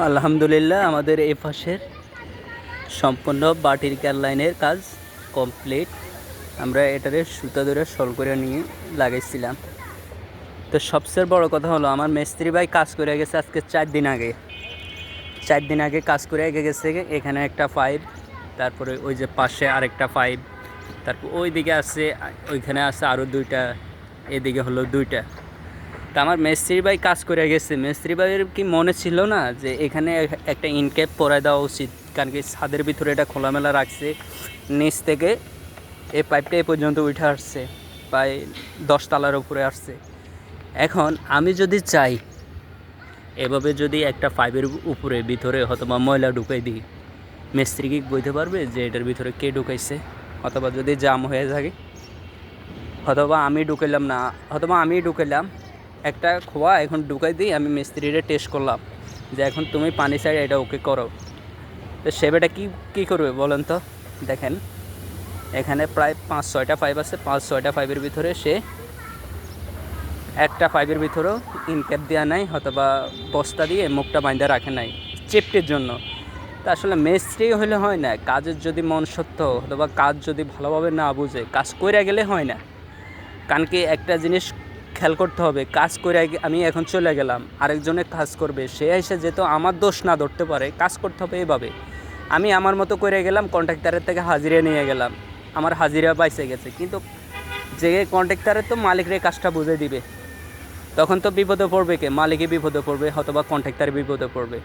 আলহামদুলিল্লাহ আমাদের এই পাশের সম্পূর্ণ বাটির লাইনের কাজ কমপ্লিট। আমরা এটারে সুতা ধরে সল করে নিয়ে লাগাইছিলাম। তো সবচেয়ে বড় কথা হলো আমার মিস্ত্রি ভাই কাজ করে গেছে আজকে 4 দিন আগে কাজ করে গেছে। এখানে একটা পাইপ, তারপরে ওই যে পাশে আরেকটা পাইপ, তারপর ওই দিকে আছে, ওইখানে আছে আরও 2টা, এদিকে হলো 2টা। তা আমার মিস্ত্রি ভাই কাজ করে গেছে। মিস্ত্রি ভাইয়ের কি মনে ছিল না যে এখানে একটা ইনক্যাপ পরাই দেওয়া উচিত? কারণ কি ছাদের ভিতরে এটা খোলামেলা রাখছে, নিচ থেকে এই পাইপটা এ পর্যন্ত উঠে আসছে, প্রায় 10 তলার উপরে আসছে। এখন আমি যদি চাই এভাবে যদি একটা পাইপের উপরে ভিতরে অথবা ময়লা ঢুকাই দিই, মিস্ত্রি কি বলতে পারবে যে এটার ভিতরে কে ঢুকাইছে? অথবা যদি জাম হয়ে থাকে, অথবা আমি ঢুকাইলাম না, অথবা আমি ঢুকাইলাম একটা খোয়া এখন ঢুকাই দিই, আমি মিস্ত্রিরে টেস্ট করলাম যে এখন তুমি পানি সাইড এটা ওকে করো, তো সে বেটা কী করবে বলেন তো? দেখেন এখানে প্রায় 5-6টা পাইপ আছে, 5-6টা পাইপের ভিতরে সে একটা পাইপের ভিতরেও ইনক্যাপ দেওয়া নাই, অথবা বস্তা দিয়ে মুখটা বাঁধা রাখে নাই চেপটির জন্য। তা আসলে মিস্ত্রি হলে হয় না, কাজের যদি মন সত্য অথবা কাজ যদি ভালোভাবে না বুঝে কাজ করে গেলে হয় না। কারণ কি একটা জিনিস খেয়াল করতে হবে, কাজ করে আমি এখন চলে গেলাম, আরেকজনে কাজ করবে, সে এসে যেহেতু আমার দোষ না ধরতে পারে, কাজ করতে হবে এইভাবে। আমি আমার মতো করে গেলাম, কন্ট্রাক্টরের থেকে হাজিরা নিয়ে গেলাম, আমার হাজিরা বাইসে গেছে, কিন্তু যে কন্ট্রাক্টরের তো মালিকরে কাজটা বুঝে দিবে, তখন তো বিপদে পড়বে কে? মালিকে বিপদে পড়বে অথবা কন্ট্রাক্টর বিপদে পড়বে।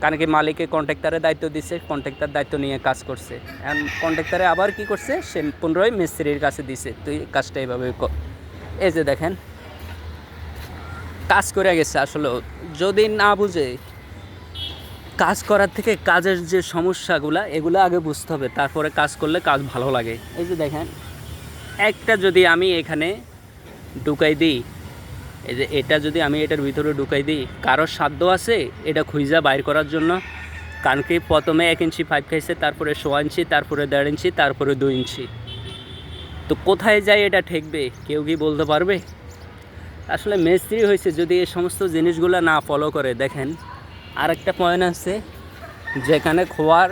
কারণ কি মালিকে কন্ট্রাক্টরের দায়িত্ব দিচ্ছে, কন্ট্রাক্টর দায়িত্ব নিয়ে কাজ করছে, এখন কন্ট্রাক্টরে আবার কি করছে, সে পুনরায় মিস্ত্রির কাছে দিছে, তুই কাজটা এইভাবে কর। এই যে দেখেন কাজ করে গেছে। আসলে যদি না বুঝে কাজ করার থেকে কাজের যে সমস্যাগুলো এগুলো আগে বুঝতে হবে, তারপরে কাজ করলে কাজ ভালো লাগে। এই যে দেখেন একটা যদি আমি এখানে ঢুকাই দিই, এই যে এটা যদি আমি এটার ভিতরে ঢুকাই দিই, কারোর সাধ্য আছে এটা খুঁজা বাইর করার জন্য? কারণ কি প্রথমে 1 ইঞ্চি পাইপ খাইছে, তারপরে 1.5 ইঞ্চি, তারপরে 1.5 ইঞ্চি, তারপরে 2 ইঞ্চি। তো কোথায় যায় এটা ঠেকবে কেউ কি বলতে পারবে? আসলে মিস্ত্রি হয়েছে যদি এই সমস্ত জিনিসগুলো না ফলো করে। দেখেন আরেকটা পয়েন্ট আছে, যেখানে খোয়ার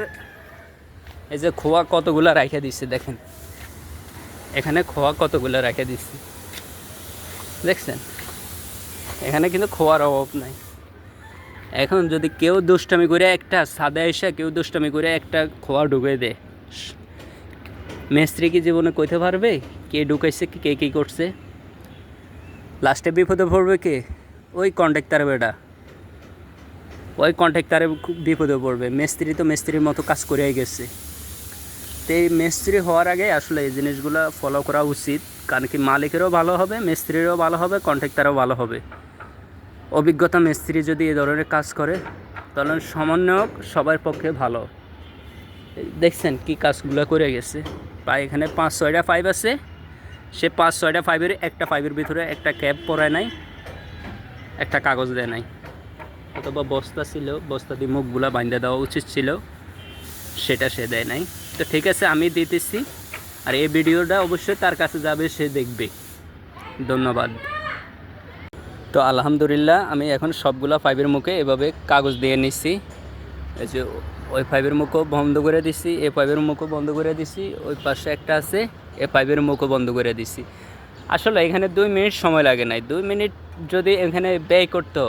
এই যে খোয়া কতগুলো রেখে দিচ্ছে, দেখেন এখানে খোয়া কতগুলো রেখে দিচ্ছে, দেখছেন? এখানে কিন্তু খোয়ার অভাব নাই। এখন যদি কেউ দুষ্টামি করে একটা সাদা এসে কেউ দুষ্টামি করে একটা খোয়া ঢুকে দেয়, মিস্ত্রি কি জীবনে কইতে পারবে কে ঢুকাইছে, কে কী করছে? লাস্টে বিপদে পড়বে কে? ওই কন্ট্রাক্টর বেটা, ওই কন্ট্রাক্টরে বিপদে পড়বে। মিস্ত্রি তো মিস্ত্রির মতো কাজ করেই গেছে। তো এই মিস্ত্রি হওয়ার আগে আসলে এই জিনিসগুলো ফলো করা উচিত, কারণ কি মালিকেরও ভালো হবে, মিস্ত্রিরও ভালো হবে, কন্ট্রাক্টরও ভালো হবে। অভিজ্ঞতা মিস্ত্রি যদি এই ধরনের কাজ করে তাহলে সমন্বয়ক সবার পক্ষে ভালো। দেখছেন কি কাজগুলো করে গেছে। প্রায় এখানে 5-6টা পাইপ আছে, সে 5-6টা পাইপের একটা পাইপের ভিতরে একটা ক্যাপ পরায় নাই, একটা কাগজ দেয় নাই, অথবা বস্তা ছিল, বস্তা দিয়ে মুখগুলা বাঁধা দেওয়া উচিত ছিল, সেটা সে দেয় নাই। তো ঠিক আছে, আমি দিতেছি, আর এই ভিডিওটা অবশ্যই তার কাছে যাবে, সে দেখবে। ধন্যবাদ। তো আলহামদুলিল্লাহ আমি এখন সবগুলা পাইপের মুখে এভাবে কাগজ দিয়ে নিচ্ছি। এই যে ওই পাইপের মুখও বন্ধ করে দিছি, এই পাইপের মুখও বন্ধ করে দিছি, ওই পাশে একটা আছে, এই পাইপের মুখও বন্ধ করে দিছি। আসলে এখানে 2 মিনিট সময় লাগে নাই। 2 মিনিট যদি এখানে ব্যয় করতো,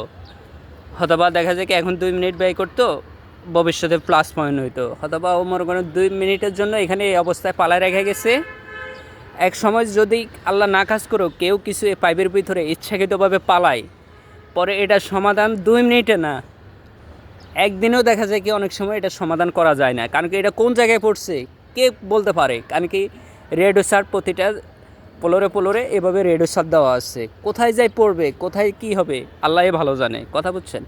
অথবা দেখা যায় কি এখন 2 মিনিট ব্যয় করতো, ভবিষ্যতে প্লাস পয়েন্ট হইতো। অথবা ও মনে করেন 2 মিনিটের জন্য এখানে এই অবস্থায় পালায় রেখে গেছে। এক সময় যদি আল্লাহ না কাজ করো, কেউ কিছু এই পাইপের ভিতরে ইচ্ছাকৃতভাবে পালায়, পরে এটা সমাধান 2 মিনিটে না, একদিনেও দেখা যায় কি অনেক সময় এটা সমাধান করা যায় না। কারণ কি এটা কোন জায়গায় পড়ছে কে বলতে পারে? কারণ কি রেডিও সার প্রতিটা পোলরে এভাবে রেডিও সার দেওয়া আছে, কোথায় যাই পড়বে, কোথায় কি হবে আল্লাহই ভালো জানে। কথা বুঝছেন?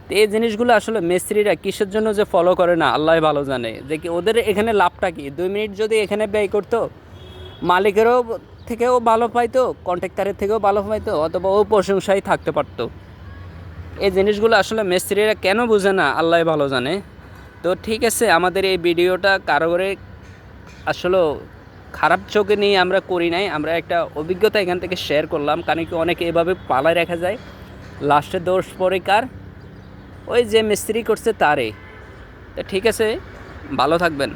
তো এই জিনিসগুলো আসলে মিস্ত্রিরা কিসের জন্য যে ফলো করে না আল্লাহই ভালো জানে, যে কি ওদের এখানে লাভটা কি। 2 মিনিট যদি এখানে ব্যয় করতো, মালিকেরও থেকেও ভালো পাইতো, কন্ট্রাক্টরের থেকেও ভালো পাইতো, অথবা ও প্রশংসায় থাকতে পারতো। এই জিনিসগুলো আসলে মিস্ত্রিরা কেন বোঝে না আল্লাহই ভালো জানে। তো ঠিক আছে, আমাদের এই ভিডিওটা কারো করে আসলে খারাপ চোখে নিয়ে আমরা করি নাই, আমরা একটা অভিজ্ঞতা এখান থেকে শেয়ার করলাম। কারণ কি অনেকে এভাবে পালায় রাখা যায়, লাস্টে দোষ পরে কার? ওই যে মিস্ত্রি করছে তারে। তো ঠিক আছে, ভালো থাকবেন,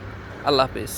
আল্লাহ হাফিজ।